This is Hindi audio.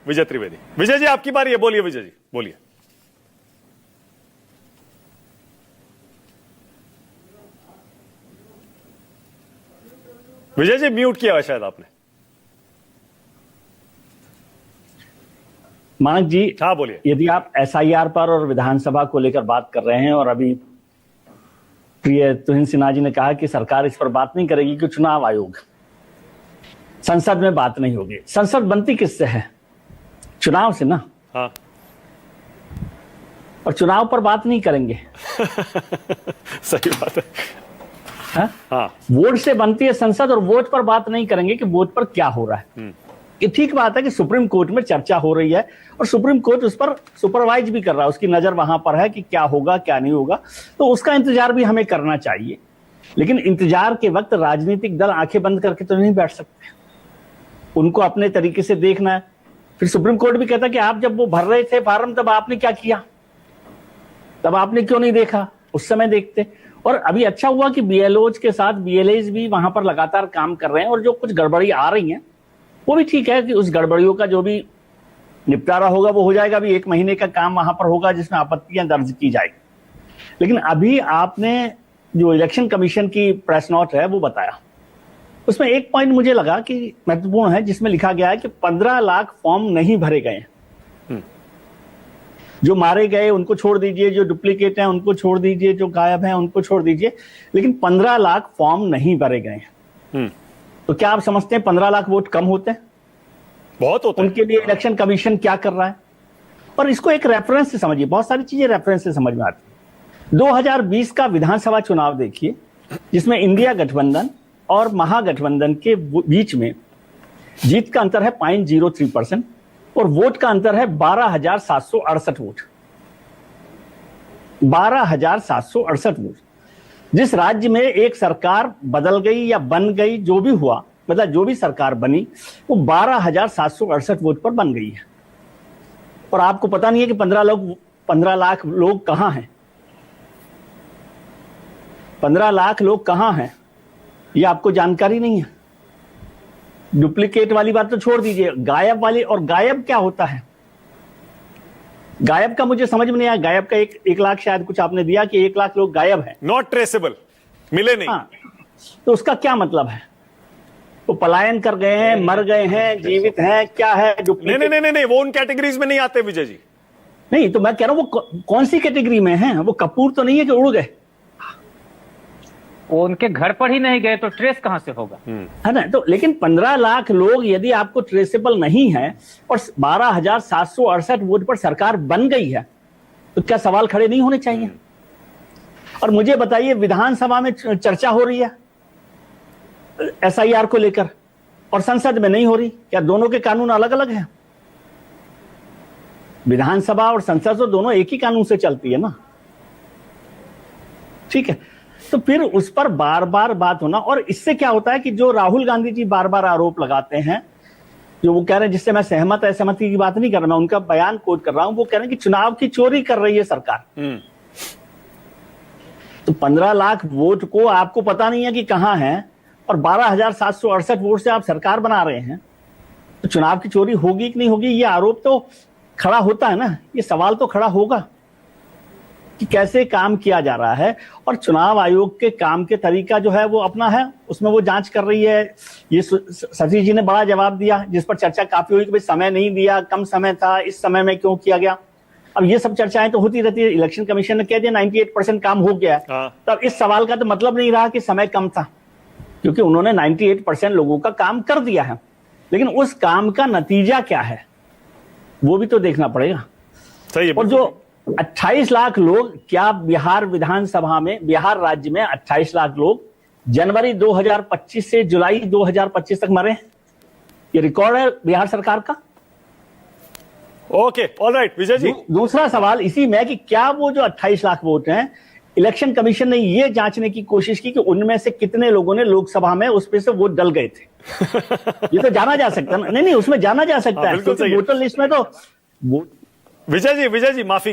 विजय त्रिवेदी। विजय जी आपकी बारी है, बोलिए विजय जी, बोलिए। विजय जी म्यूट किया है शायद आपने। मानक जी, हाँ बोलिए। यदि आप एसआईआर पर और विधानसभा को लेकर बात कर रहे हैं और अभी प्रिय तुहिन सिन्हा जी ने कहा कि सरकार इस पर बात नहीं करेगी कि चुनाव आयोग, संसद में बात नहीं होगी। संसद बनती किससे है? चुनाव से ना। हाँ। और चुनाव पर बात नहीं करेंगे। सही बात है। हाँ? वोट से बनती है संसद और वोट पर बात नहीं करेंगे कि वोट पर क्या हो रहा है। ये ठीक बात है कि सुप्रीम कोर्ट में चर्चा हो रही है और सुप्रीम कोर्ट उस पर सुपरवाइज भी कर रहा है, उसकी नजर वहां पर है कि क्या होगा क्या नहीं होगा, तो उसका इंतजार भी हमें करना चाहिए। लेकिन इंतजार के वक्त राजनीतिक दल आंखें बंद करके तो नहीं बैठ सकते, उनको अपने तरीके से देखना है। फिर सुप्रीम कोर्ट भी कहता है कि आप जब वो भर रहे थे फॉर्म तब आपने क्या किया, तब आपने क्यों नहीं देखा, उस समय देखते। और अभी अच्छा हुआ कि बीएलओज के साथ बीएलएज भी वहां पर लगातार काम कर रहे हैं और जो कुछ गड़बड़ी आ रही है वो भी ठीक है कि उस गड़बड़ियों का जो भी निपटारा होगा वो हो जाएगा। अभी 1 महीने का काम वहां पर होगा जिसमें आपत्तियां दर्ज की जाएगी। लेकिन अभी आपने जो इलेक्शन कमीशन की प्रेस नोट है वो बताया, उसमें एक पॉइंट मुझे लगा कि महत्वपूर्ण है, जिसमें लिखा गया है कि 15 लाख फॉर्म नहीं भरे गए। जो मारे गए उनको छोड़ दीजिए, जो डुप्लीकेट हैं उनको छोड़ दीजिए, जो गायब हैं उनको छोड़ दीजिए, लेकिन 15 लाख फॉर्म नहीं भरे गए। तो क्या आप समझते हैं 15 लाख वोट कम होते हैं? बहुत होते हैं। उनके लिए इलेक्शन कमीशन क्या कर रहा है? और इसको एक रेफरेंस से समझिए, बहुत सारी चीजें रेफरेंस से समझ में आती है। 2020 का विधानसभा चुनाव देखिए, जिसमेम इंडिया गठबंधन और महागठबंधन के बीच में जीत का अंतर है 0.03% और वोट का अंतर है 12,768 वोट। 12,768 वोट। जिस राज्य में एक सरकार बदल गई या बन गई, जो भी हुआ, मतलब जो भी सरकार बनी वो 12,768 वोट पर बन गई है। और आपको पता नहीं है कि 15 लाख लोग कहां हैं। 15 लाख लोग कहां हैं ये आपको जानकारी नहीं है। डुप्लीकेट वाली बात तो छोड़ दीजिए, गायब वाली। और गायब क्या होता है? गायब का मुझे समझ में नहीं आया। गायब का 1 लाख शायद कुछ आपने दिया कि 1 लाख लोग गायब हैं, नॉट ट्रेसेबल, मिले नहीं। हाँ, तो उसका क्या मतलब है? वो पलायन कर गए हैं, मर गए हैं, जीवित हैं, क्या है? नहीं, वो उन कैटेगरीज में नहीं आते विजय जी। नहीं, तो मैं कह रहा हूं वो कौन सी कैटेगरी में है? वो कपूर तो नहीं है कि उड़ गए। वो उनके घर पर ही नहीं गए तो ट्रेस कहां से होगा? है ना? तो लेकिन 15 लाख लोग यदि आपको ट्रेसेबल नहीं है और 12,768 वोट पर सरकार बन गई है, तो क्या सवाल खड़े नहीं होने चाहिए? और मुझे बताइए, विधानसभा में चर्चा हो रही है एसआईआर को लेकर और संसद में नहीं हो रही, क्या दोनों के कानून अलग अलग हैं? विधानसभा और संसद तो दोनों एक ही कानून से चलती है ना। ठीक है, तो फिर उस पर बार बार बात होना। और इससे क्या होता है कि जो राहुल गांधी जी बार बार आरोप लगाते हैं, जो वो कह रहे हैं, जिससे मैं सहमत असहमति की बात नहीं कर रहा, मैं उनका बयान कोट कर रहा हूं, वो कह रहे हैं कि चुनाव की चोरी कर रही है सरकार। तो 15 लाख वोट को आपको पता नहीं है कि कहां है और 12,768 वोट से आप सरकार बना रहे हैं, तो चुनाव की चोरी होगी कि नहीं होगी, ये आरोप तो खड़ा होता है ना। ये सवाल तो खड़ा होगा कि कैसे काम किया जा रहा है। और चुनाव आयोग के काम के तरीका जो है वो अपना है, उसमें वो जांच कर रही है। ये सती जी ने बड़ा जवाब दिया, जिस पर चर्चा काफी हुई कि भाई समय नहीं दिया, कम समय था, इस समय में क्यों किया गया। अब ये सब चर्चाएं तो होती रहती है। इलेक्शन कमीशन ने कह दिया 98% काम हो गया है, तब इस सवाल का तो मतलब नहीं रहा कि समय कम था, क्योंकि उन्होंने 98% लोगों का काम कर दिया है। लेकिन उस काम का नतीजा क्या है वो भी तो देखना पड़ेगा। सही है। और जो 28 लाख लोग, क्या बिहार विधानसभा में, बिहार राज्य में 28 लाख लोग जनवरी 2025 से जुलाई 2025 तक मरे? ये रिकॉर्ड है बिहार सरकार का। Okay, alright Vijay ji. दूसरा सवाल इसी में कि क्या वो जो 28 लाख वोट हैं, इलेक्शन कमीशन ने ये जांचने की कोशिश की कि उनमें से कितने लोगों ने लोकसभा में उस पे से वोट डल गए थे? ये तो जाना जा सकता है। नहीं, उसमें जाना जा सकता है, क्योंकि वोटर लिस्ट में तो विजय जी माफी